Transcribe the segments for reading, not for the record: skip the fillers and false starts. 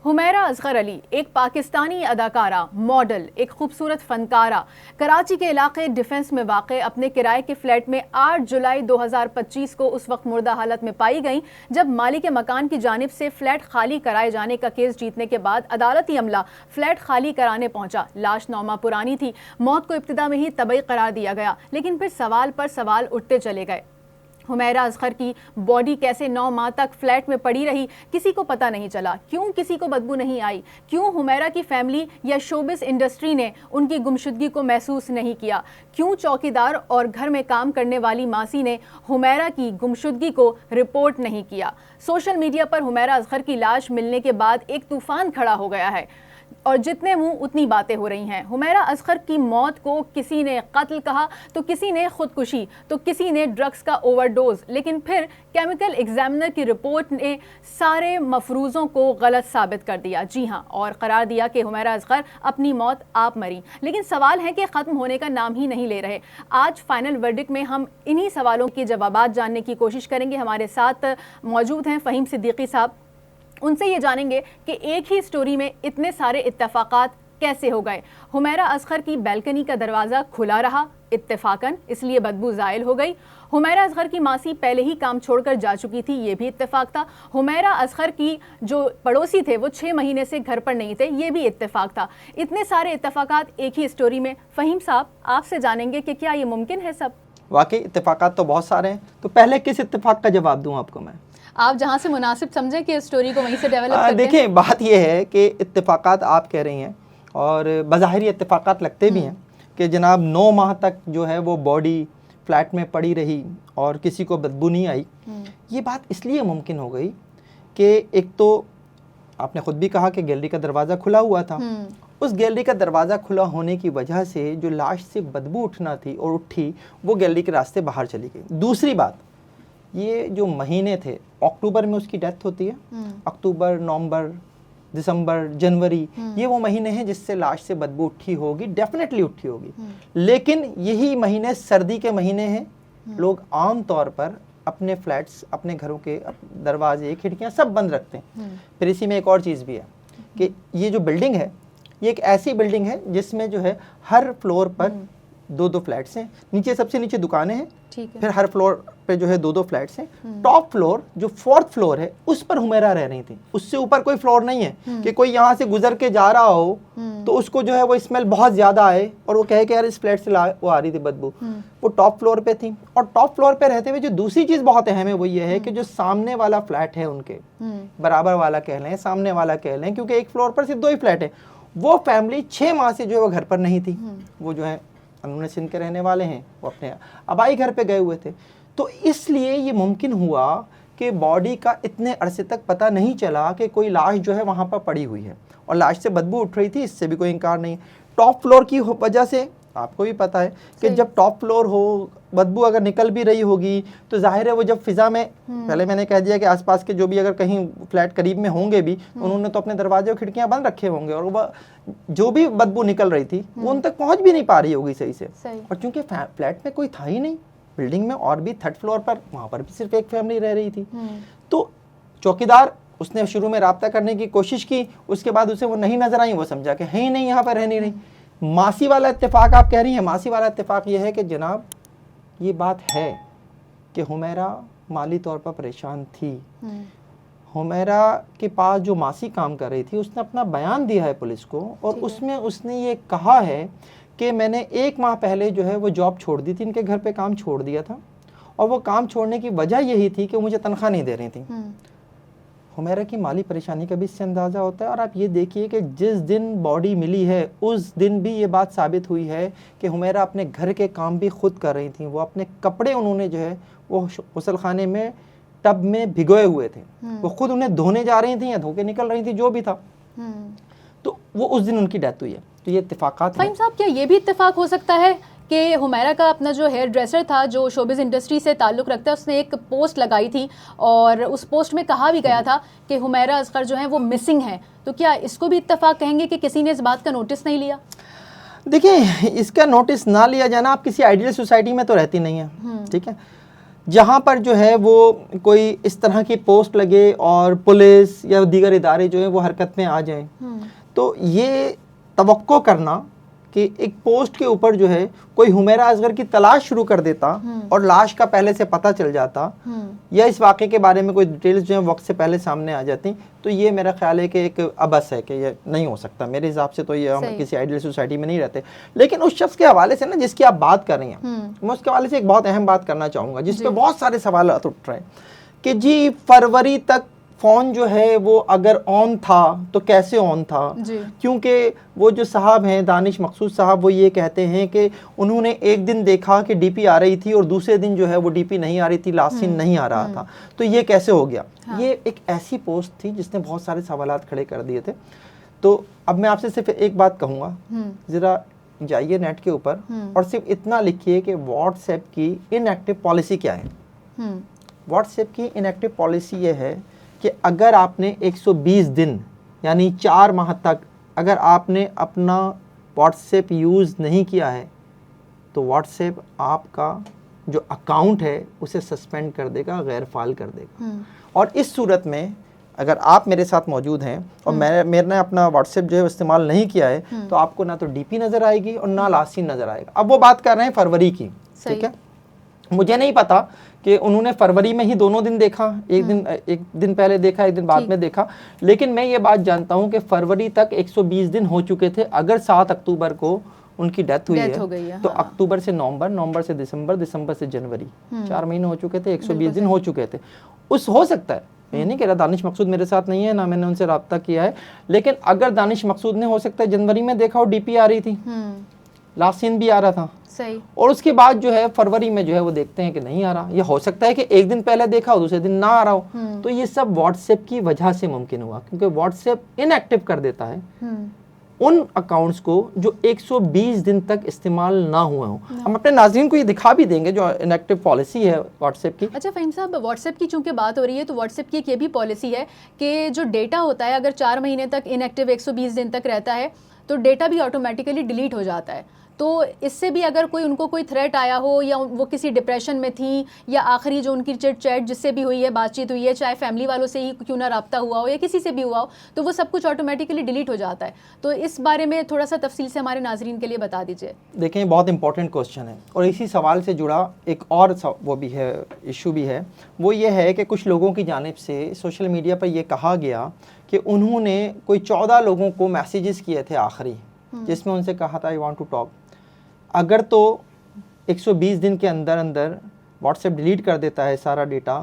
حمیرہ اصغر علی ایک پاکستانی اداکارہ، ماڈل، ایک خوبصورت فنکارہ، کراچی کے علاقے ڈیفنس میں واقع اپنے کرائے کے فلیٹ میں 8 جولائی 2025 کو اس وقت مردہ حالت میں پائی گئیں جب مالک مکان کی جانب سے فلیٹ خالی کرائے جانے کا کیس جیتنے کے بعد عدالتی عملہ فلیٹ خالی کرانے پہنچا۔ لاش 9 ماہ پرانی تھی۔ موت کو ابتدا میں ہی طبعی قرار دیا گیا، لیکن پھر سوال پر سوال اٹھتے چلے گئے۔ حمیرہ اصغر کی باڈی کیسے 9 ماہ تک فلیٹ میں پڑی رہی، کسی کو پتہ نہیں چلا۔ کیوں کسی کو بدبو نہیں آئی؟ کیوں حمیرہ کی فیملی یا شوبز انڈسٹری نے ان کی گمشدگی کو محسوس نہیں کیا؟ کیوں چوکیدار اور گھر میں کام کرنے والی ماسی نے حمیرہ کی گمشدگی کو رپورٹ نہیں کیا؟ سوشل میڈیا پر حمیرہ اصغر کی لاش ملنے کے بعد ایک طوفان کھڑا ہو گیا ہے اور جتنے منہ اتنی باتیں ہو رہی ہیں۔ حمیرہ اصغر کی موت کو کسی نے قتل کہا تو کسی نے خودکشی تو کسی نے ڈرگز کا اوور ڈوز، لیکن پھر کیمیکل ایگزامنر کی رپورٹ نے سارے مفروضوں کو غلط ثابت کر دیا۔ جی ہاں، اور قرار دیا کہ حمیرہ اصغر اپنی موت آپ مریں۔ لیکن سوال ہے کہ ختم ہونے کا نام ہی نہیں لے رہے۔ آج فائنل ورڈکٹ میں ہم انہی سوالوں کے جوابات جاننے کی کوشش کریں گے۔ ہمارے ساتھ موجود ہیں فہیم صدیقی صاحب، ان سے یہ جانیں گے کہ ایک ہی سٹوری میں اتنے سارے اتفاقات کیسے ہو گئے۔ حمیرہ اصغر کی بیلکنی کا دروازہ کھلا رہا اتفاقاً، اس لیے بدبو زائل ہو گئی۔ حمیرہ اصغر کی ماسی پہلے ہی کام چھوڑ کر جا چکی تھی، یہ بھی اتفاق تھا۔ حمیرہ اصغر کی جو پڑوسی تھے وہ 6 مہینے سے گھر پر نہیں تھے، یہ بھی اتفاق تھا۔ اتنے سارے اتفاقات ایک ہی سٹوری میں۔ فہیم صاحب، آپ سے جانیں گے کہ کیا یہ ممکن ہے سب؟ واقعی اتفاقات تو بہت سارے ہیں، تو پہلے کس اتفاق کا جواب دوں آپ کو میں؟ آپ جہاں سے مناسب سمجھیں کہ اسٹوری کو وہیں سے ڈیولپ کرتے ہیں۔ دیکھیں، بات یہ ہے کہ اتفاقات آپ کہہ رہی ہیں اور بظاہر اتفاقات لگتے بھی ہیں کہ جناب 9 ماہ تک جو ہے وہ باڈی فلیٹ میں پڑی رہی اور کسی کو بدبو نہیں آئی۔ یہ بات اس لیے ممکن ہو گئی کہ ایک تو آپ نے خود بھی کہا کہ گیلری کا دروازہ کھلا ہوا تھا، اس گیلری کا دروازہ کھلا ہونے کی وجہ سے جو لاش سے بدبو اٹھنا تھی اور اٹھی، وہ گیلری کے راستے باہر چلی گئی۔ دوسری بات، یہ جو مہینے تھے، اکتوبر میں اس کی ڈیتھ ہوتی ہے، اکتوبر، نومبر، دسمبر، جنوری، یہ وہ مہینے ہیں جس سے لاش سے بدبو اٹھی ہوگی، ڈیفینیٹلی اٹھی ہوگی۔ لیکن یہی مہینے سردی کے مہینے ہیں، لوگ عام طور پر اپنے فلیٹس، اپنے گھروں کے دروازے، کھڑکیاں سب بند رکھتے ہیں۔ پھر اسی میں ایک اور چیز بھی ہے کہ یہ جو بلڈنگ ہے، یہ ایک ایسی بلڈنگ ہے جس میں جو ہے ہر فلور پر 2 فلیٹس ہیں، نیچے سب سے نیچے دکانیں ہیں، پھر ہر فلور پہ جو ہے 2 فلیٹس ہیں۔ ٹاپ فلور جو 4تھ فلور ہے اس پر حمیرہ رہ رہی تھی، اس سے اوپر کوئی فلور نہیں ہے کہ کوئی یہاں سے گزر کے جا رہا ہو تو اس کو جو ہے وہ اسمیل بہت زیادہ آئے اور وہ کہے کہ یار اس فلیٹ سے وہ آ رہی تھی بدبو۔ وہ ٹاپ فلور پہ تھی، اور ٹاپ فلور پہ رہتے ہوئے جو دوسری چیز بہت اہم ہے وہ یہ ہے کہ جو سامنے والا فلیٹ ہے، ان کے برابر والا کہہ لیں، سامنے والا کہہ لیں، کیونکہ ایک فلور پر صرف 2 ہی فلیٹ ہیں، وہ فیملی 6 ماہ سے جو ہے وہ گھر پر نہیں تھی۔ وہ جو ہے انہوں سندھ کے رہنے والے ہیں، وہ اپنے آبائی گھر پہ گئے ہوئے تھے، تو اس لیے یہ ممکن ہوا کہ باڈی کا اتنے عرصے تک پتہ نہیں چلا کہ کوئی لاش جو ہے وہاں پر پڑی ہوئی ہے، اور لاش سے بدبو اٹھ رہی تھی، اس سے بھی کوئی انکار نہیں۔ ٹاپ فلور کی وجہ سے آپ کو بھی پتہ ہے کہ جب ٹاپ فلور ہو، بدبو اگر نکل بھی رہی ہوگی تو ظاہر ہے وہ جب فضا میں، پہلے میں نے کہہ دیا کہ آس پاس کے جو بھی اگر کہیں فلیٹ قریب میں ہوں گے بھی، انہوں نے تو اپنے دروازے اور کھڑکیاں بند رکھے ہوں گے، اور وہ جو بھی بدبو نکل رہی تھی وہ ان تک پہنچ بھی نہیں پا رہی ہوگی صحیح سے۔ اور چونکہ فلیٹ میں کوئی تھا ہی نہیں، بلڈنگ میں اور بھی 3rd فلور پر، وہاں پر بھی صرف ایک فیملی رہ رہی تھی، تو چوکیدار اس نے شروع میں رابطہ کرنے کی کوشش کی، اس کے بعد اسے وہ نہیں نظر آئی، وہ سمجھا کہ ہے ہی نہیں، یہاں پر رہ نہیں رہی۔ ماسی والا اتفاق آپ کہہ رہی ہیں، ماسی والا اتفاق یہ ہے کہ جناب یہ بات ہے کہ حمیرہ مالی طور پر پریشان تھی۔ حمیرہ کے پاس جو ماسی کام کر رہی تھی، اس نے اپنا بیان دیا ہے پولیس کو، اور اس میں اس نے یہ کہا ہے کہ میں نے 1 ماہ پہلے جو ہے وہ جاب چھوڑ دی تھی، ان کے گھر پہ کام چھوڑ دیا تھا، اور وہ کام چھوڑنے کی وجہ یہی تھی کہ مجھے تنخواہ نہیں دے رہی تھی۔ حمیرہ کی مالی پریشانی کا بھی اس سے اندازہ ہوتا ہے، اور آپ یہ دیکھیے کہ جس دن باڈی ملی ہے اس دن بھی یہ بات ثابت ہوئی ہے کہ حمیرہ اپنے گھر کے کام بھی خود کر رہی تھیں، وہ اپنے کپڑے انہوں نے جو ہے وہ غسل خانے میں ٹب میں بھگوئے ہوئے تھے، وہ خود انہیں دھونے جا رہی تھیں یا دھو کے نکل رہی تھیں، جو بھی تھا، تو وہ اس دن ان کی ڈیتھ ہوئی ہے۔ تو یہ اتفاقات ہیں۔ فہیم صاحب، کیا یہ بھی اتفاق ہو سکتا ہے کہ حمیرہ کا اپنا جو ہیئر ڈریسر تھا جو شوبز انڈسٹری سے تعلق رکھتا ہے، اس نے ایک پوسٹ لگائی تھی اور اس پوسٹ میں کہا بھی گیا تھا کہ حمیرہ اصغر جو ہیں وہ مسنگ ہیں، تو کیا اس کو بھی اتفاق کہیں گے کہ کسی نے اس بات کا نوٹس نہیں لیا؟ دیکھیں، اس کا نوٹس نہ لیا جانا، آپ کسی آئیڈیل سوسائٹی میں تو رہتی نہیں ہیں، ٹھیک ہے، جہاں پر جو ہے وہ کوئی اس طرح کی پوسٹ لگے اور پولیس یا دیگر ادارے جو ہیں وہ حرکت میں آ جائیں، تو یہ توقع کرنا کہ ایک پوسٹ کے اوپر جو ہے کوئی حمیرہ اصغر کی تلاش شروع کر دیتا اور لاش کا پہلے سے پتہ چل جاتا یا اس واقعے کے بارے میں کوئی ڈیٹیلز جو ہیں وقت سے پہلے سامنے آ جاتی، تو یہ میرا خیال ہے کہ ایک عبث ہے کہ یہ نہیں ہو سکتا میرے حساب سے. تو یہ ہم کسی آئیڈیل سوسائٹی میں نہیں رہتے. لیکن اس شخص کے حوالے سے نا جس کی آپ بات کر رہی ہیں، میں اس کے حوالے سے ایک بہت اہم بات کرنا چاہوں گا جس پہ بہت سارے سوالات اٹھ رہے ہیں کہ جی فروری تک فون جو ہے وہ اگر آن تھا تو کیسے آن تھا؟ کیونکہ وہ جو صاحب ہیں دانش مقصود صاحب، وہ یہ کہتے ہیں کہ انہوں نے ایک دن دیکھا کہ ڈی پی آ رہی تھی اور دوسرے دن جو ہے وہ ڈی پی نہیں آ رہی تھی، لاسٹ سین نہیں آ رہا تھا، تو یہ کیسے ہو گیا؟ یہ ایک ایسی پوسٹ تھی جس نے بہت سارے سوالات کھڑے کر دیے تھے. تو اب میں آپ سے صرف ایک بات کہوں گا، ذرا جائیے نیٹ کے اوپر اور صرف اتنا لکھیے کہ واٹس ایپ کی ان ایکٹیو پالیسی کیا ہے. واٹس ایپ کی ان ایکٹیو پالیسی یہ ہے کہ اگر آپ نے 120 دن یعنی 4 ماہ تک اگر آپ نے اپنا واٹس ایپ یوز نہیں کیا ہے تو واٹس ایپ آپ کا جو اکاؤنٹ ہے اسے سسپینڈ کر دے گا، غیر فعال کر دے گا. اور اس صورت میں اگر آپ میرے ساتھ موجود ہیں اور میں نے اپنا واٹس ایپ جو ہے استعمال نہیں کیا ہے تو آپ کو نہ تو ڈی پی نظر آئے گی اور نہ لاسٹ سین نظر آئے گا. اب وہ بات کر رہے ہیں فروری کی، ٹھیک ہے؟ مجھے نہیں پتا کہ انہوں نے فروری میں ہی دونوں دن دیکھا، ایک دن پہلے دیکھا، ایک دن بعد میں دیکھا، لیکن میں یہ بات جانتا ہوں کہ فروری تک 120 دن ہو چکے تھے. اگر 7 اکتوبر کو ان کی ڈیتھ ہوئی ہے تو اکتوبر سے نومبر، نومبر سے دسمبر، دسمبر سے جنوری، 4 مہینے ہو چکے تھے، 120 دن ہو چکے تھے. اس ہو سکتا ہے، میں نہیں کہہ رہا دانش مقصود میرے ساتھ نہیں ہے، نہ میں نے ان سے رابطہ کیا ہے، لیکن اگر دانش مقصود نے ہو سکتا ہے جنوری میں دیکھا اور ڈی پی آ رہی تھی، لاسٹ سین بھی آ رہا تھا، اور اس کے بعد جو ہے فروری میں جو ہے وہ دیکھتے ہیں کہ نہیں آ رہا. یہ ہو سکتا ہے کہ ایک دن پہلے دیکھا اور دوسرے دن نہ آ رہا ہو. تو یہ سب واٹس ایپ کی وجہ سے ممکن ہوا، کیونکہ واٹس ایپ ان ایکٹیو کر دیتا ہے ان اکاؤنٹس کو جو 120 دن تک استعمال نہ ہوئے ہوں. ہم اپنے ناظرین کو یہ دکھا بھی دیں گے جو ان ایکٹیو پالیسی ہے واٹس ایپ کی. اچھا فہیم صاحب، واٹس ایپ کی چونکہ بات ہو رہی ہے تو واٹس ایپ کی ایک یہ بھی پالیسی ہے کہ جو ڈیٹا ہوتا ہے اگر 4 مہینے تک ان ایکٹیو 120 دن تک رہتا ہے تو ڈیٹا بھی آٹومیٹیکلی ڈیلیٹ ہو جاتا ہے. تو اس سے بھی اگر ان کو کوئی تھریٹ آیا ہو یا وہ کسی ڈپریشن میں تھیں یا آخری جو ان کی چیٹ جس سے بھی ہوئی ہے، بات چیت ہوئی ہے، چاہے فیملی والوں سے ہی کیوں نہ رابطہ ہوا ہو یا کسی سے بھی ہوا ہو، تو وہ سب کچھ آٹومیٹیکلی ڈیلیٹ ہو جاتا ہے. تو اس بارے میں تھوڑا سا تفصیل سے ہمارے ناظرین کے لیے بتا دیجیے. دیکھیں بہت امپورٹنٹ کوسچن ہے اور اسی سوال سے جڑا ایک اور وہ بھی ہے، ایشو بھی ہے. وہ یہ ہے کہ کچھ لوگوں کی جانب سے سوشل میڈیا پر یہ کہا گیا کہ انہوں نے کوئی 14 لوگوں کو میسیجز کیے تھے آخری، جس میں ان سے کہا تھا آئی وانٹ ٹو ٹاک. اگر تو 120 دن کے اندر اندر واٹس ایپ ڈیلیٹ کر دیتا ہے سارا ڈیٹا،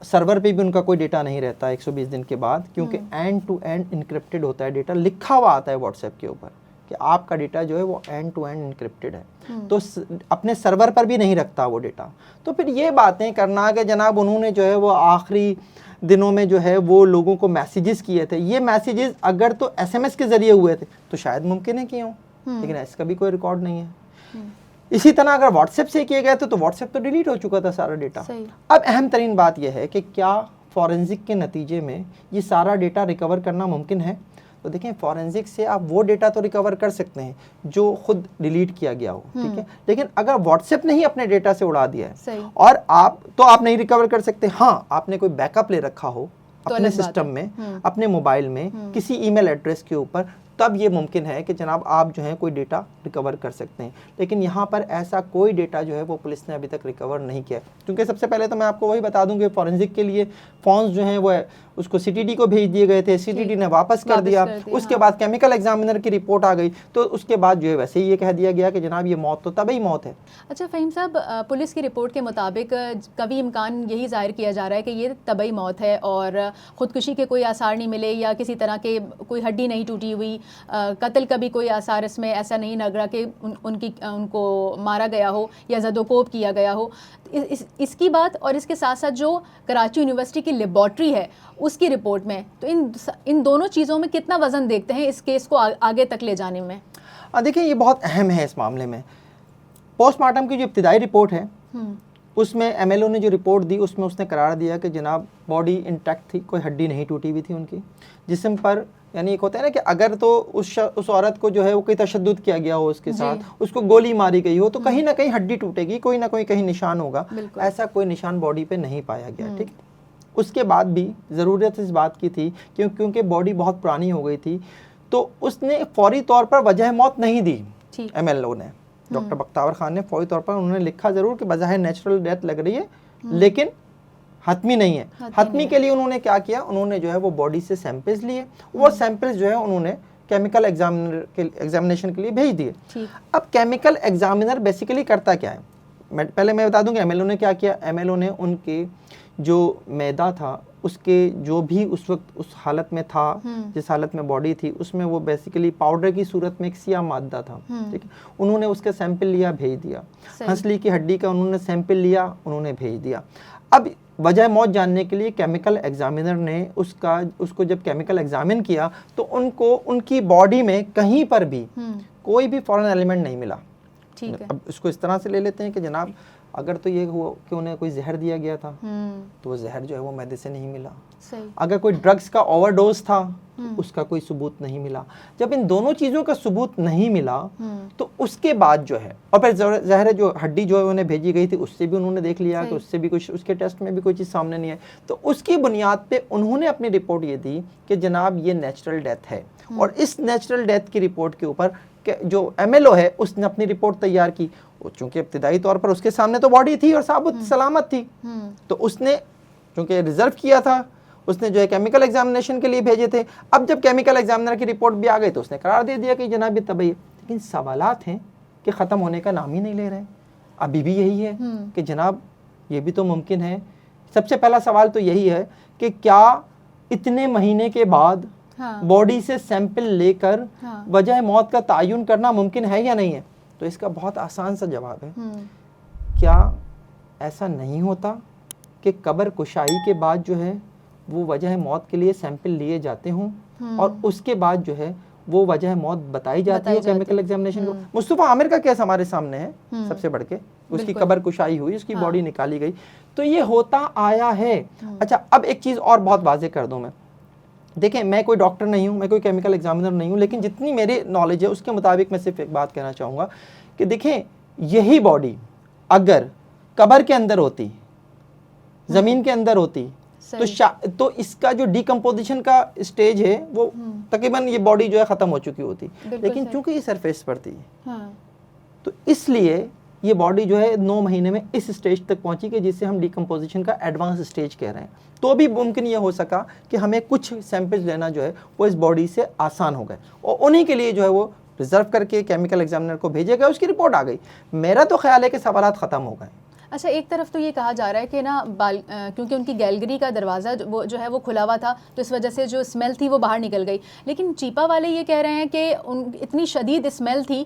سرور پہ بھی ان کا کوئی ڈیٹا نہیں رہتا 120 دن کے بعد، کیونکہ اینڈ ٹو اینڈ انکرپٹڈ ہوتا ہے ڈیٹا، لکھا ہوا آتا ہے واٹس ایپ کے اوپر کہ آپ کا ڈیٹا جو ہے وہ اینڈ ٹو اینڈ انکرپٹڈ ہے، تو اپنے سرور پر بھی نہیں رکھتا وہ ڈیٹا. تو پھر یہ باتیں کرنا کہ جناب انہوں نے جو ہے وہ آخری دنوں میں جو ہے وہ لوگوں کو میسیجز کیے تھے، یہ میسیجز اگر تو ایس ایم ایس کے ذریعے ہوئے تھے تو شاید ممکن ہے کیے ہوں، لیکن اس کا بھی کوئی ریکارڈ نہیں ہے. اسی طرح اگر واٹس ایپ سے کیے گئے تھے تو واٹس ایپ تو ڈیلیٹ ہو چکا تھا سارا ڈیٹا. اب اہم ترین بات یہ ہے کہ کیا فورینزک کے نتیجے میں یہ سارا ڈیٹا ریکور کرنا ممکن ہے؟ تو دیکھیں فورینزک سے آپ وہ ڈیٹا تو ریکور کر سکتے ہیں جو خود ڈیلیٹ کیا گیا ہو، ٹھیک ہے، لیکن اگر واٹس ایپ نے ہی اپنے ڈیٹا سے اڑا دیا ہے اور آپ نہیں ریکور کر سکتے. ہاں آپ نے کوئی بیک اپ لے رکھا ہو اپنے سسٹم میں، اپنے موبائل میں، کسی ای میل ایڈریس کے اوپر، تب یہ ممکن ہے کہ جناب آپ جو ہیں کوئی ڈیٹا ریکور کر سکتے ہیں. لیکن یہاں پر ایسا کوئی ڈیٹا جو ہے وہ پولیس نے ابھی تک ریکور نہیں کیا. کیونکہ سب سے پہلے تو میں آپ کو وہی بتا دوں کہ فورینزک کے لیے فونز جو ہیں وہ اس کو سی ٹی ڈی کو بھیج دیے گئے تھے، سی ٹی ڈی نے واپس کر دیا، اس کے بعد کیمیکل ایگزامینر کی رپورٹ آ گئی، تو اس کے بعد جو ہے ویسے ہی یہ کہہ دیا گیا کہ جناب یہ موت تو طبعی موت ہے. اچھا فہیم صاحب، پولیس کی رپورٹ کے مطابق کبھی امکان یہی ظاہر کیا جا رہا ہے کہ یہ طبعی موت ہے اور خودکشی کے کوئی آثار نہیں ملے یا کسی طرح کے کوئی ہڈی نہیں ٹوٹی ہوئی، قتل کا بھی کوئی آثار اس میں ایسا نہیں لگ رہا کہ ان کو مارا گیا ہو یا زد و کوب کیا گیا ہو. اس کی بات اور اس کے ساتھ ساتھ جو کراچی یونیورسٹی کی لیبارٹری ہے اس کی رپورٹ میں، تو ان دونوں چیزوں میں کتنا وزن دیکھتے ہیں اس کیس کو آگے تک لے جانے میں؟ دیکھیں یہ بہت اہم ہے اس معاملے میں. پوسٹ مارٹم کی جو ابتدائی رپورٹ ہے اس میں ایم ایل او نے جو رپورٹ دی اس میں اس نے قرار دیا کہ جناب باڈی انٹیکٹ تھی، کوئی ہڈی نہیں ٹوٹی ہوئی تھی ان کی، جسم پر یعنی ایک ہوتا ہے نا کہ اگر تو اس عورت کو جو ہے وہ کوئی تشدد کیا گیا ہو اس کے ساتھ, اس کو گولی ماری گئی ہو, تو کہیں نہ کہیں ہڈی ٹوٹے گی, کوئی نہ کوئی کہیں نشان ہوگا. ایسا کوئی نشان باڈی پہ نہیں پایا گیا. ٹھیک, اس کے بعد بھی ضرورت اس بات کی تھی کیونکہ باڈی بہت پرانی ہو گئی تھی, تو اس نے فوری طور پر وجہ موت نہیں دی. ایم ایل او نے, ڈاکٹر بختیار خان نے فوری طور پر انہوں نے لکھا ضرور کہ بظاہر نیچرل ڈیتھ لگ رہی ہے لیکن حتمی نہیں ہے. حتمی کے لیے انہوں نے کیا کیا, انہوں نے جو ہے وہ باڈی سے سیمپلز لیے, وہ سیمپلز جو ہے انہوں نے کیمیکل ایگزامینیشن کے لیے بھیج دیے. اب کیمیکل ایگزامینر بیسیکلی کرتا کیا ہے, پہلے میں بتا دوں کہ ایم ایل او نے کیا کیا. ایم ایل او نے ان کے جو میدا تھا اس کے جو بھی اس وقت اس حالت میں تھا, جس حالت میں باڈی تھی, اس میں وہ بیسیکلی پاؤڈر کی صورت میں ایک سیاہ مادہ تھا. ٹھیک ہے, انہوں نے اس کا سیمپل لیا, بھیج دیا. ہنسلی کی ہڈی کا انہوں نے سیمپل لیا, انہوں نے بھیج دیا. اب وجہ موت جاننے کے لیے کیمیکل ایگزامینر نے اس کو جب کیمیکل ایگزامن کیا تو ان کی باڈی میں کہیں پر بھی کوئی بھی فورن ایلیمنٹ نہیں ملا. اب اس کو اس طرح سے لے لیتے ہیں کہ جناب اگر تو یہ ہوا کہ انہیں کوئی زہر دیا گیا تھا تو وہ زہر جو ہے وہ میدے سے نہیں ملا. اگر کوئی ڈرگز کا اوور ڈوز تھا اس کا کوئی ثبوت نہیں ملا. جب ان دونوں چیزوں کا ثبوت نہیں ملا تو اس کے بعد جو ہے, اور پھر ظاہر ہے جو ہڈی جو ہے انہیں بھیجی گئی تھی اس سے بھی انہوں نے دیکھ لیا کہ اس سے بھی کچھ, اس کے ٹیسٹ میں بھی کوئی چیز سامنے نہیں ہے, تو اس کی بنیاد پہ انہوں نے اپنی رپورٹ یہ دی کہ جناب یہ نیچرل ڈیتھ ہے. اور اس نیچرل ڈیتھ کی رپورٹ کے اوپر جو ایم ایل او ہے اس نے اپنی رپورٹ تیار کی. چونکہ ابتدائی طور پر اس کے سامنے تو باڈی تھی اور ثابت سلامت تھی, تو اس نے چونکہ ریزرو کیا تھا, اس نے جو ہے کیمیکل ایگزامینیشن کے لیے بھیجے تھے. اب جب کیمیکل ایگزامینر کی رپورٹ بھی آ گئی تو اس نے قرار دے دیا کہ جناب یہ طبی ہے. لیکن سوالات ہیں کہ ختم ہونے کا نام ہی نہیں لے رہے ہیں. ابھی بھی یہی ہے کہ جناب یہ بھی تو ممکن ہے. سب سے پہلا سوال تو یہی ہے کہ کیا اتنے مہینے کے بعد باڈی سے سیمپل لے کر وجہ موت کا تعین کرنا ممکن ہے یا نہیں ہے. تو اس کا بہت آسان سا جواب ہے, کیا ایسا نہیں ہوتا کہ قبر کشائی کے بعد جو ہے وہ وجہ موت کے لیے سیمپل لیے جاتے ہوں اور اس کے بعد جو ہے وہ وجہ موت بتائی جاتی ہے کیمیکل ایگزامینیشن کو. مصطفیٰ عامر کا کیس ہمارے سامنے ہے سب سے بڑھ کے, اس کی قبر کشائی ہوئی, اس کی باڈی نکالی گئی, تو یہ ہوتا آیا ہے. اچھا اب ایک چیز اور بہت واضح کر دوں میں, دیکھیں میں کوئی ڈاکٹر نہیں ہوں, میں کوئی کیمیکل ایگزامینر نہیں ہوں, لیکن جتنی میری نالج ہے اس کے مطابق میں صرف ایک بات کہنا چاہوں گا کہ دیکھیں یہی باڈی اگر قبر کے اندر ہوتی, زمین کے اندر ہوتی, تو اس کا جو ڈیکمپوزیشن کا اسٹیج ہے وہ تقریباً یہ باڈی جو ہے ختم ہو چکی ہوتی. لیکن چونکہ یہ سرفیس پر تھی تو اس لیے یہ باڈی جو ہے 9 مہینے میں اس اسٹیج تک پہنچی کہ جسے ہم ڈیکمپوزیشن کا ایڈوانس اسٹیج کہہ رہے ہیں. تو بھی ممکن یہ ہو سکا کہ ہمیں کچھ سیمپلز لینا جو ہے وہ اس باڈی سے آسان ہو گئے, اور انہی کے لیے جو ہے وہ ریزرو کر کے کیمیکل ایگزامینر کو بھیجے گئے, اس کی رپورٹ آ گئی. میرا تو خیال ہے کہ سوالات ختم ہو گئے. اچھا ایک طرف تو یہ کہا جا رہا ہے کہ نا کیونکہ ان کی گیلری کا دروازہ جو ہے وہ کھلا ہوا تھا تو اس وجہ سے جو اسمیل تھی وہ باہر نکل گئی, لیکن چیپا والے یہ کہہ رہے ہیں کہ اتنی شدید اسمیل تھی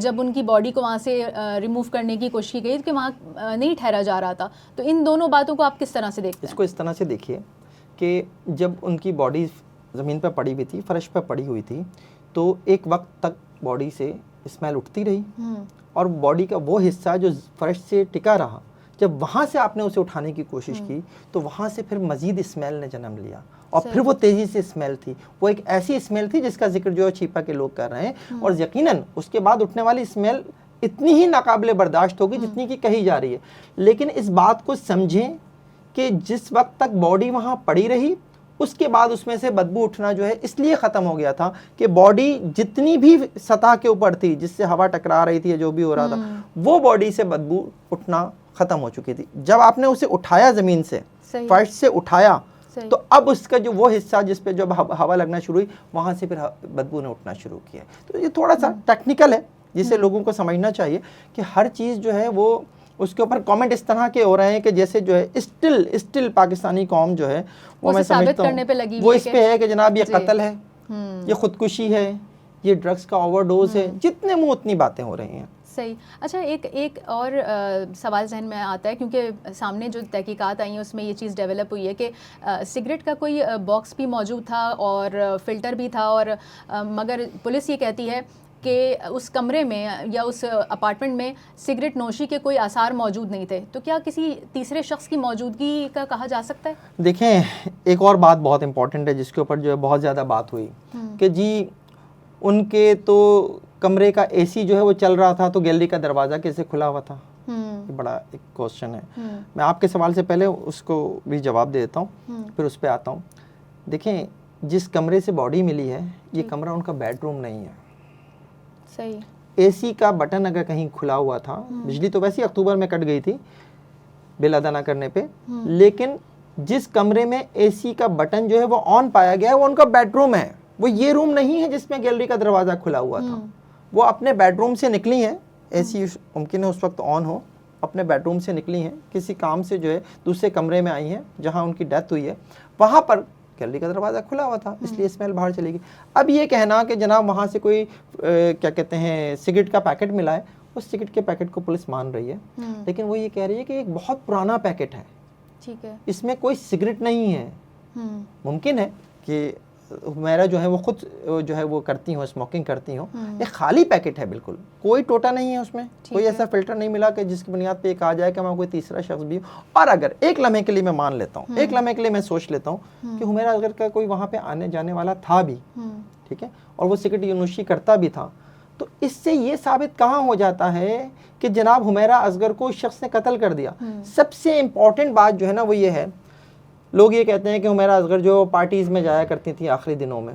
جب ان کی باڈی کو وہاں سے ریموو کرنے کی کوشش کی گئی کہ وہاں نہیں ٹھہرا جا رہا تھا. تو ان دونوں باتوں کو آپ کس طرح سے دیکھتے ہیں؟ اس کو اس طرح سے دیکھیے کہ جب ان کی باڈی زمین پہ پڑی ہوئی تھی, فرش پہ پڑی ہوئی تھی, تو ایک وقت تک باڈی سے اسمیل اٹھتی رہی, اور باڈی کا وہ حصہ جو فرش سے ٹکا رہا, جب وہاں سے آپ نے اسے اٹھانے کی کوشش کی تو وہاں سے پھر مزید اسمیل نے جنم لیا, اور پھر وہ تیزی سے اسمیل تھی, وہ ایک ایسی اسمیل تھی جس کا ذکر جو ہے چیپا کے لوگ کر رہے ہیں, اور یقیناً اس کے بعد اٹھنے والی اسمیل اتنی ہی ناقابل برداشت ہوگی جتنی کی کہی جا رہی ہے. لیکن اس بات کو سمجھیں کہ جس وقت تک باڈی وہاں پڑی رہی اس کے بعد اس میں سے بدبو اٹھنا جو ہے اس لیے ختم ہو گیا تھا کہ باڈی جتنی بھی سطح کے اوپر تھی جس سے ہوا ٹکرا رہی تھی یا جو بھی ہو رہا تھا, وہ باڈی سے بدبو اٹھنا ختم ہو چکی تھی. جب آپ نے اسے اٹھایا زمین سے, فرش سے اٹھایا, تو اب اس کا جو وہ حصہ جس پہ جب ہوا لگنا شروع ہوئی وہاں سے پھر بدبو نے اٹھنا شروع کیا. تو یہ تھوڑا سا ٹیکنیکل ہے جسے لوگوں کو سمجھنا چاہیے کہ ہر چیز جو ہے وہ اس کے اوپر کامنٹ اس طرح کے ہو رہے ہیں کہ جیسے جو ہے اسٹل پاکستانی قوم جو ہے وہ میں سمجھتا ہوں وہ اس پہ ہے کہ جناب یہ قتل ہے, یہ خودکشی ہے, یہ ڈرگز کا اوور ڈوز ہے, جتنے منہ اتنی باتیں ہو رہی ہیں. صحیح. اچھا ایک اور سوال ذہن میں آتا ہے کیونکہ سامنے جو تحقیقات آئی ہیں اس میں یہ چیز ڈیولپ ہوئی ہے کہ سگریٹ کا کوئی باکس بھی موجود تھا اور فلٹر بھی تھا, اور مگر پولیس یہ کہتی ہے کہ اس کمرے میں یا اس اپارٹمنٹ میں سگریٹ نوشی کے کوئی آثار موجود نہیں تھے، تو کیا کسی تیسرے شخص کی موجودگی کا کہا جا سکتا ہے؟ دیکھیں ایک اور بات بہت امپورٹنٹ ہے جس کے اوپر جو ہے بہت زیادہ بات ہوئی کہ جی ان کے تو کمرے کا اے سی جو ہے وہ چل رہا تھا تو گیلری کا دروازہ کیسے کھلا ہوا تھا؟ یہ بڑا ایک کوسچن ہے. میں آپ کے سوال سے پہلے اس کو بھی جواب دے دیتا ہوں پھر اس پہ آتا ہوں. دیکھیں جس کمرے سے باڈی ملی ہے یہ کمرہ ان کا بیڈ روم نہیں ہے. صحیح. اے سی کا بٹن اگر کہیں کھلا ہوا تھا، بجلی تو ویسے اکتوبر میں کٹ گئی تھی بل ادا نہ کرنے پہ، لیکن جس کمرے میں اے سی کا بٹن جو ہے وہ آن پایا گیا ہے وہ ان کا بیڈ روم ہے. وہ یہ روم نہیں ہے جس میں گیلری کا دروازہ کھلا ہوا تھا. وہ اپنے بیڈ روم سے نکلی ہیں، اے سی ممکن ہے اس وقت آن ہو، اپنے بیڈ روم سے نکلی ہیں، کسی کام سے جو ہے دوسرے کمرے میں آئی ہیں جہاں ان کی ڈیتھ ہوئی ہے، وہاں پر گیلری کا دروازہ کھلا ہوا تھا اس لیے اسمیل باہر چلی گئی. اب یہ کہنا کہ جناب وہاں سے کوئی کیا کہتے ہیں سگریٹ کا پیکٹ ملا ہے، اس سگریٹ کے پیکٹ کو پولیس مان رہی ہے، لیکن وہ یہ کہہ رہی ہے کہ ایک بہت پرانا پیکٹ ہے، ٹھیک ہے، اس میں کوئی سگریٹ نہیں ہے. ممکن ہے کہ میرا جو ہے وہ خود جو ہے وہ کرتی ہوں، اسموکنگ کرتی ہوں. ایک خالی پیکٹ ہے، بالکل کوئی ٹوٹا نہیں ہے اس میں، کوئی ایسا فلٹر نہیں ملا کہ جس کی بنیاد پہ یہ کہا جائے کہ وہاں کوئی تیسرا شخص بھی ہو. اور اگر ایک لمحے کے لیے میں مان لیتا ہوں، ایک لمحے کے لیے میں سوچ لیتا ہوں کہ حمیرہ اصغر کا کوئی وہاں پہ آنے جانے والا تھا بھی، ٹھیک ہے، اور وہ سگریٹ نوشی کرتا بھی تھا، تو اس سے یہ ثابت کہاں ہو جاتا ہے کہ جناب حمیرہ اصغر کو اس شخص نے قتل کر دیا. سب سے امپورٹنٹ بات جو ہے نا وہ یہ ہے، لوگ یہ کہتے ہیں کہ حمیرہ اصغر جو پارٹیز میں جایا کرتی تھی آخری دنوں میں،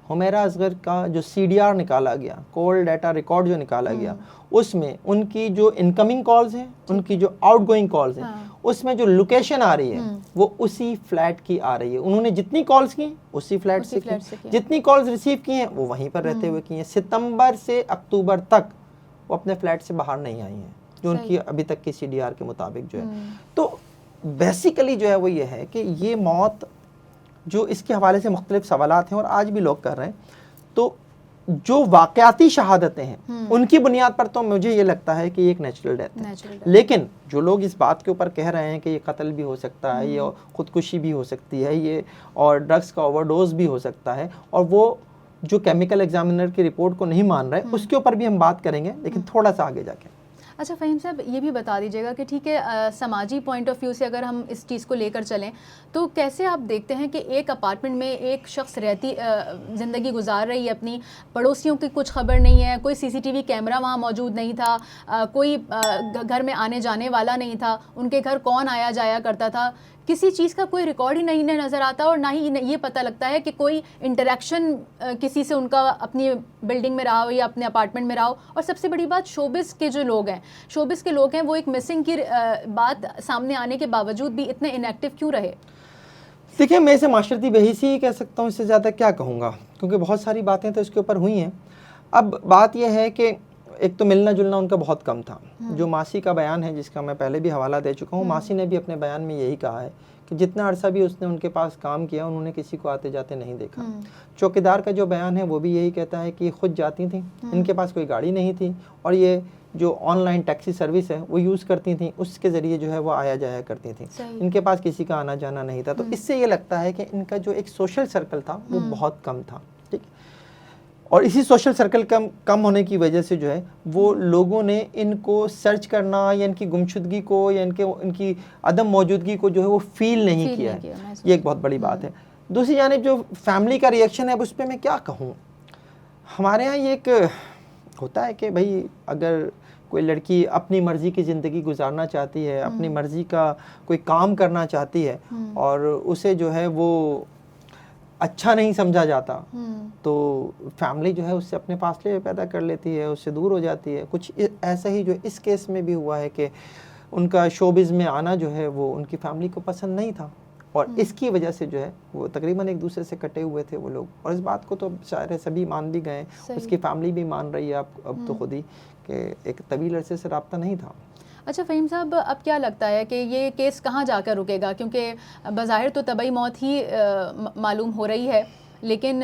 حمیرہ اصغر کا جو سی ڈی آر نکالا گیا، کال ڈیٹا ریکارڈ جو نکالا گیا، اس میں ان کی جو انکمنگ کالز ہیں، ان کی جو آؤٹ گوئنگ کالز ہیں، اس میں جو لوکیشن آ رہی ہے وہ اسی فلیٹ کی آ رہی ہے. انہوں نے جتنی کالز کی اسی فلیٹ سے کی، جتنی کالز ریسیو کی ہیں وہ وہیں پر رہتے ہوئے کی ہیں. ستمبر سے اکتوبر تک وہ اپنے فلیٹ سے باہر نہیں آئی ہیں جو ان کی ابھی تک کی سی ڈی آر کے مطابق جو ہے. تو بیسیکلی جو ہے وہ یہ ہے کہ یہ موت جو اس کے حوالے سے مختلف سوالات ہیں اور آج بھی لوگ کر رہے ہیں، تو جو واقعاتی شہادتیں ہیں ان کی بنیاد پر تو مجھے یہ لگتا ہے کہ یہ ایک نیچرل ڈیتھ ہے. لیکن جو لوگ اس بات کے اوپر کہہ رہے ہیں کہ یہ قتل بھی ہو سکتا ہے، یہ خودکشی بھی ہو سکتی ہے، یہ اور ڈرگس کا اوور ڈوز بھی ہو سکتا ہے، اور وہ جو کیمیکل ایگزامینر کی رپورٹ کو نہیں مان رہے، اس کے اوپر بھی ہم بات کریں گے لیکن تھوڑا سا آگے جا کے. اچھا فہیم صاحب یہ بھی بتا دیجیے گا کہ ٹھیک ہے سماجی پوائنٹ آف ویو سے اگر ہم اس چیز کو لے کر چلیں تو کیسے آپ دیکھتے ہیں کہ ایک اپارٹمنٹ میں ایک شخص زندگی گزار رہی ہے اپنی، پڑوسیوں کی کچھ خبر نہیں ہے، کوئی سی سی ٹی وی کیمرہ وہاں موجود نہیں تھا، کوئی گھر میں آنے جانے والا نہیں تھا، ان کے گھر کون آیا جایا کرتا تھا، کسی چیز کا کوئی ریکارڈ ہی نہیں نظر آتا، اور نہ ہی یہ پتہ لگتا ہے کہ کوئی انٹریکشن کسی سے ان کا اپنی بلڈنگ میں رہا ہو یا اپنے اپارٹمنٹ میں رہا ہو. اور سب سے بڑی بات شوبز کے جو لوگ ہیں، شوبز کے لوگ ہیں، وہ ایک مسنگ کی بات سامنے آنے کے باوجود بھی اتنے انیکٹیو کیوں رہے؟ دیکھیں میں اسے معاشرتی بحیثی ہی کہہ سکتا ہوں، اس سے زیادہ کیا کہوں گا، کیونکہ بہت ساری باتیں تو اس کے اوپر ہوئی ہیں. اب بات یہ ہے کہ ایک تو ملنا جلنا ان کا بہت کم تھا. جو ماسی کا بیان ہے جس کا میں پہلے بھی حوالہ دے چکا ہوں، ماسی نے بھی اپنے بیان میں یہی کہا ہے کہ جتنا عرصہ بھی اس نے ان کے پاس کام کیا انہوں نے کسی کو آتے جاتے نہیں دیکھا. چوکیدار کا جو بیان ہے وہ بھی یہی کہتا ہے کہ یہ خود جاتی تھیں، ان کے پاس کوئی گاڑی نہیں تھی، اور یہ جو آن لائن ٹیکسی سروس ہے وہ یوز کرتی تھیں، اس کے ذریعے جو ہے وہ آیا جایا کرتی تھیں. ان کے پاس کسی کا آنا جانا نہیں تھا. تو اس سے یہ لگتا ہے کہ ان کا جو ایک سوشل سرکل تھا وہ بہت کم تھا. ٹھیک، اور اسی سوشل سرکل کم ہونے کی وجہ سے جو ہے وہ لوگوں نے ان کو سرچ کرنا یا ان کی گمشدگی کو یا ان کی عدم موجودگی کو جو ہے وہ فیل نہیں کیا ہے. یہ ایک بہت بڑی بات ہے. دوسری جانب جو فیملی کا ریئیکشن ہے اس پہ میں کیا کہوں. ہمارے ہاں یہ ایک ہوتا ہے کہ بھائی اگر کوئی لڑکی اپنی مرضی کی زندگی گزارنا چاہتی ہے، اپنی مرضی کا کوئی کام کرنا چاہتی ہے اور اسے جو ہے وہ اچھا نہیں سمجھا جاتا تو فیملی جو ہے اس سے اپنے فاصلے پیدا کر لیتی ہے، اس سے دور ہو جاتی ہے. کچھ ایسا ہی جو اس کیس میں بھی ہوا ہے کہ ان کا شوبز میں آنا جو ہے وہ ان کی فیملی کو پسند نہیں تھا، اور اس کی وجہ سے جو ہے وہ تقریباً ایک دوسرے سے کٹے ہوئے تھے وہ لوگ. اور اس بات کو تو شاید سبھی مان بھی گئے، اس کی فیملی بھی مان رہی ہے اب تو خود ہی کہ ایک طویل عرصے سے رابطہ نہیں تھا. اچھا فہیم صاحب اب کیا لگتا ہے کہ یہ کیس کہاں جا کر رکے گا؟ کیونکہ بظاہر تو طبعی موت ہی معلوم ہو رہی ہے، لیکن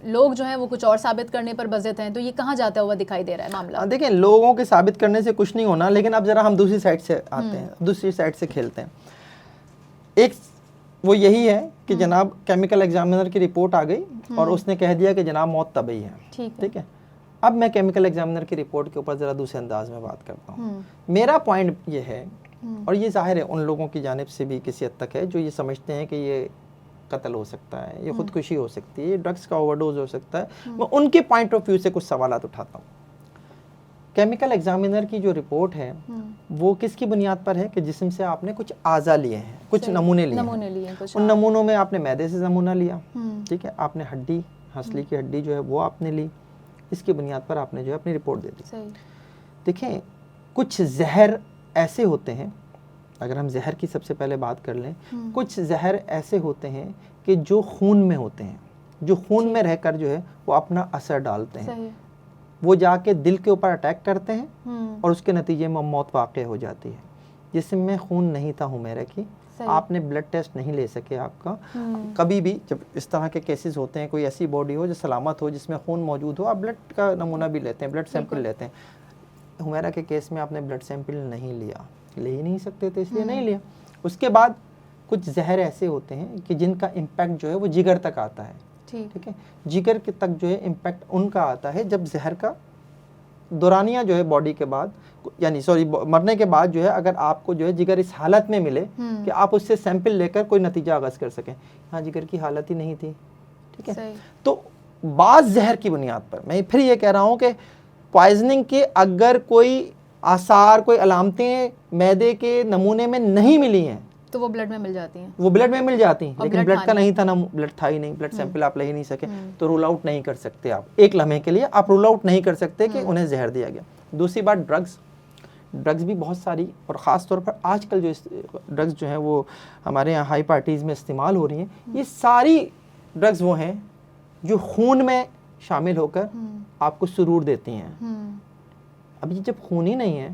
لوگ جو ہیں وہ کچھ اور ثابت کرنے پر بضد ہیں، تو یہ کہاں جاتا ہوا دکھائی دے رہا ہے معاملہ؟ دیکھیں لوگوں کے ثابت کرنے سے کچھ نہیں ہونا، لیکن اب ذرا ہم دوسری سائڈ سے آتے ہیں، دوسری سائڈ سے کھیلتے ہیں. ایک وہ یہی ہے کہ جناب کیمیکل ایگزامینر کی رپورٹ آ گئی اور اس نے کہہ دیا کہ جناب موت طبعی ہے. ٹھیک ہے، اب میں کیمیکل ایگزامنر کی رپورٹ کے اوپر ذرا دوسرے انداز میں بات کرتا ہوں. میرا پوائنٹ یہ ہے، اور یہ ظاہر ہے ان لوگوں کی جانب سے بھی کسی حد تک ہے جو یہ سمجھتے ہیں کہ یہ قتل ہو سکتا ہے، یہ خودکشی ہو سکتی ہے، یہ ڈرگس کا اوور ڈوز ہو سکتا ہے. میں ان کے پوائنٹ آف ویو سے کچھ سوالات اٹھاتا ہوں. کیمیکل ایگزامنر کی جو رپورٹ ہے وہ کس کی بنیاد پر ہے کہ جسم سے آپ نے کچھ اعضا لیے ہیں، کچھ نمونے لیے ہیں. ان نمونوں میں آپ نے معدے سے نمونہ لیا، ٹھیک ہے، آپ نے ہڈی، ہنسلی کی ہڈی جو ہے وہ آپ نے لی، اس کی بنیاد پر آپ نے جو ہے اپنی رپورٹ دے دی. دیکھیں کچھ زہر ایسے ہوتے ہیں، اگر ہم زہر کی سب سے پہلے بات کر لیں، کچھ زہر ایسے ہوتے ہیں کہ جو خون میں ہوتے ہیں، جو خون میں رہ کر جو ہے وہ اپنا اثر ڈالتے ہیں، وہ جا کے دل کے اوپر اٹیک کرتے ہیں اور اس کے نتیجے میں موت واقع ہو جاتی ہے. جسم میں خون نہیں تھا حمیرہ کی، آپ نے بلڈ ٹیسٹ نہیں لے سکے آپ کا. کبھی بھی جب اس طرح کے کیسز ہوتے ہیں، کوئی ایسی باڈی ہو جو سلامت ہو، جس میں خون موجود ہو، آپ بلڈ کا نمونہ بھی لیتے ہیں، بلڈ سیمپل لیتے ہیں. حمیرہ کے کیس میں آپ نے بلڈ سیمپل نہیں لیا، لے ہی نہیں سکتے تھے، اس لیے نہیں لیا. اس کے بعد کچھ زہر ایسے ہوتے ہیں کہ جن کا امپیکٹ جو ہے وہ جگر تک آتا ہے، ٹھیک ہے، جگر کے تک جو ہے امپیکٹ ان کا آتا ہے جب زہر کا دورانیہ جو ہے باڈی کے بعد، یعنی مرنے کے بعد جو ہے اگر آپ کو جو ہے جگر اس حالت میں ملے کہ آپ اس سے سیمپل لے کر کوئی نتیجہ آغاز کر سکیں. ہاں جگر کی حالت ہی نہیں تھی، ٹھیک ہے. تو بعض زہر کی بنیاد پر میں پھر یہ کہہ رہا ہوں کہ پوائزننگ کے اگر کوئی آثار، کوئی علامتیں معدے کے نمونے میں نہیں ملی ہیں تو وہ بلڈ میں مل جاتی ہیں، وہ بلڈ میں مل جاتی ہیں، لیکن بلڈ کا نہیں تھا، نہ بلڈ تھا ہی نہیں، بلڈ سیمپل آپ لے ہی نہیں سکے، تو رول آؤٹ نہیں کر سکتے آپ. ایک لمحے کے لیے آپ رول آؤٹ نہیں کر سکتے کہ انہیں زہر دیا گیا. دوسری بات ڈرگز بھی بہت ساری، اور خاص طور پر آج کل جو ڈرگز جو ہیں وہ ہمارے یہاں ہائی پارٹیز میں استعمال ہو رہی ہیں، یہ ساری ڈرگز وہ ہیں جو خون میں شامل ہو کر آپ کو سرور دیتی ہیں. اب یہ جب خون ہی نہیں ہے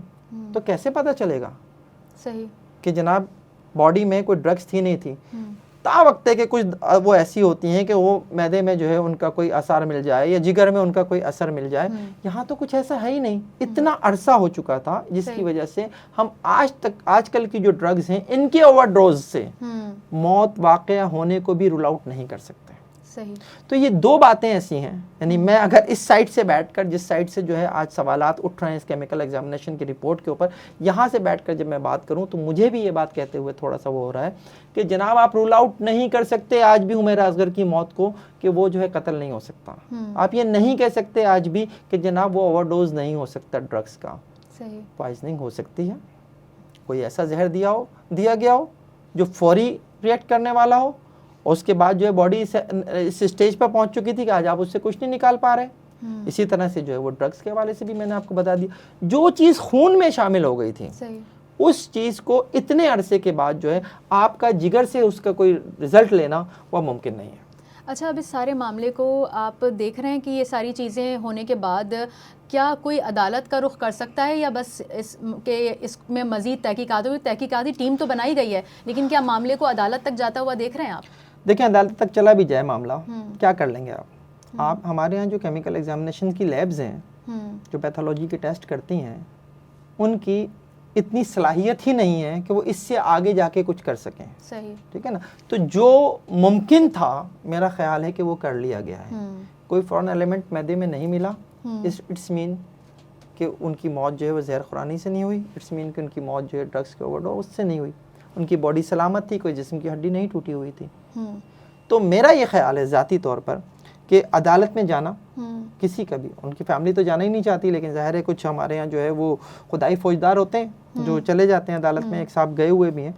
تو کیسے پتہ چلے گا کہ جناب باڈی میں کوئی ڈرگز تھی نہیں تھی. تا وقت ہے کہ کچھ وہ ایسی ہوتی ہیں کہ وہ معدے میں جو ہے ان کا کوئی اثر مل جائے یا جگر میں ان کا کوئی اثر مل جائے. یہاں تو کچھ ایسا ہے ہی نہیں. اتنا عرصہ ہو چکا تھا جس کی وجہ سے ہم آج کل کی جو ڈرگز ہیں ان کے اوور ڈوز سے موت واقع ہونے کو بھی رول آؤٹ نہیں کر سکتے. تو یہ دو باتیں ایسی ہیں، یعنی میں اگر اس سائٹ سے بیٹھ کر، جس سائٹ سے جو ہے آج سوالات اٹھ رہے ہیں اس کیمیکل ایگزامینیشن کی رپورٹ کے اوپر، یہاں سے بیٹھ کر جب میں بات کروں تو مجھے بھی یہ بات کہتے ہوئے تھوڑا سا وہ ہو رہا ہے کہ جناب آپ رول آؤٹ نہیں کر سکتے آج بھی حمیرہ اصغر کی موت کو کہ وہ جو ہے قتل نہیں ہو سکتا. آپ یہ نہیں کہہ سکتے آج بھی کہ جناب وہ اوور ڈوز نہیں ہو سکتا ڈرگس کا. پوائزننگ ہو سکتی ہے، کوئی ایسا زہر دیا گیا ہو جو فوری ریئیکٹ کرنے والا ہو، اور اس کے بعد جو ہے باڈی اس اسٹیج پر پہنچ چکی تھی کہ آج آپ اس سے کچھ نہیں نکال پا رہے. اسی طرح سے جو ہے وہ ڈرگس کے حوالے سے بھی میں نے آپ کو بتا دیا، جو چیز خون میں شامل ہو گئی تھی اس چیز کو اتنے عرصے کے بعد جو ہے آپ کا جگر سے اس کا کوئی رزلٹ لینا وہ ممکن نہیں ہے. اچھا، اب اس سارے معاملے کو آپ دیکھ رہے ہیں کہ یہ ساری چیزیں ہونے کے بعد کیا کوئی عدالت کا رخ کر سکتا ہے، یا بس اس میں مزید تحقیقات ہوئی؟ تحقیقاتی ٹیم تو بنائی گئی ہے، لیکن کیا معاملے کو عدالت تک جاتا ہوا دیکھ رہے ہیں آپ؟ دیکھیں عدالت تک چلا بھی جائے معاملہ، کیا کر لیں گے آپ ہمارے ہاں جو کیمیکل ایگزامینیشن کی لیبز ہیں جو پیتھولوجی کے ٹیسٹ کرتی ہیں، ان کی اتنی صلاحیت ہی نہیں ہے کہ وہ اس سے آگے جا کے کچھ کر سکیں. ٹھیک ہے نا. تو جو ممکن تھا میرا خیال ہے کہ وہ کر لیا گیا ہے. کوئی فورن ایلیمنٹ معدے میں نہیں ملا، اٹس مین کہ ان کی موت جو ہے وہ زہر خورانی سے نہیں ہوئی، اٹس مین کہ ان کی موت جو ہے ڈرگس کے اوور ڈوز سے نہیں ہوئی. ان کی باڈی سلامت تھی، کوئی جسم کی ہڈی نہیں ٹوٹی ہوئی تھی. تو میرا یہ خیال ہے ذاتی طور پر کہ عدالت میں جانا کسی کا بھی، ان کی فیملی تو جانا ہی نہیں چاہتی، لیکن ظاہر ہے کچھ ہمارے ہیں جو ہے وہ خدائی فوجدار ہوتے ہیں جو چلے جاتے ہیں عدالت میں. ایک صاحب گئے ہوئے بھی ہیں،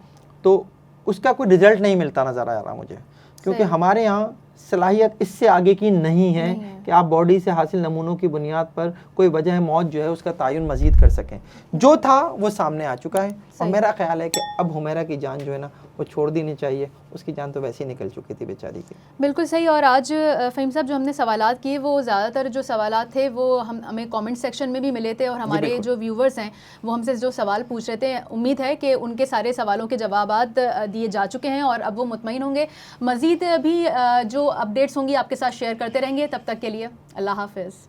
تو اس کا کوئی رزلٹ نہیں ملتا نظر آ رہا مجھے، کیونکہ ہمارے یہاں صلاحیت اس سے آگے کی نہیں ہے کہ آپ باڈی سے حاصل نمونوں کی بنیاد پر کوئی وجہ موت جو ہے اس کا تعین مزید کر سکیں. جو تھا وہ سامنے آ چکا ہے، اور میرا خیال ہے کہ اب حمیرہ کی جان جو ہے نا وہ چھوڑ دینی چاہیے. اس کی جان تو ویسے ہی نکل چکی تھی بیچاری کی. بالکل صحیح. اور آج فہیم صاحب جو ہم نے سوالات کیے وہ زیادہ تر جو سوالات تھے وہ ہمیں کامنٹ سیکشن میں بھی ملے تھے، اور ہمارے جو ویورز ہیں وہ ہم سے جو سوال پوچھ رہے تھے، امید ہے کہ ان کے سارے سوالوں کے جوابات دیے جا چکے ہیں اور اب وہ مطمئن ہوں گے. مزید بھی جو اپڈیٹس ہوں گی آپ کے ساتھ شیئر کرتے رہیں گے. تب تک کے لیے اللہ حافظ.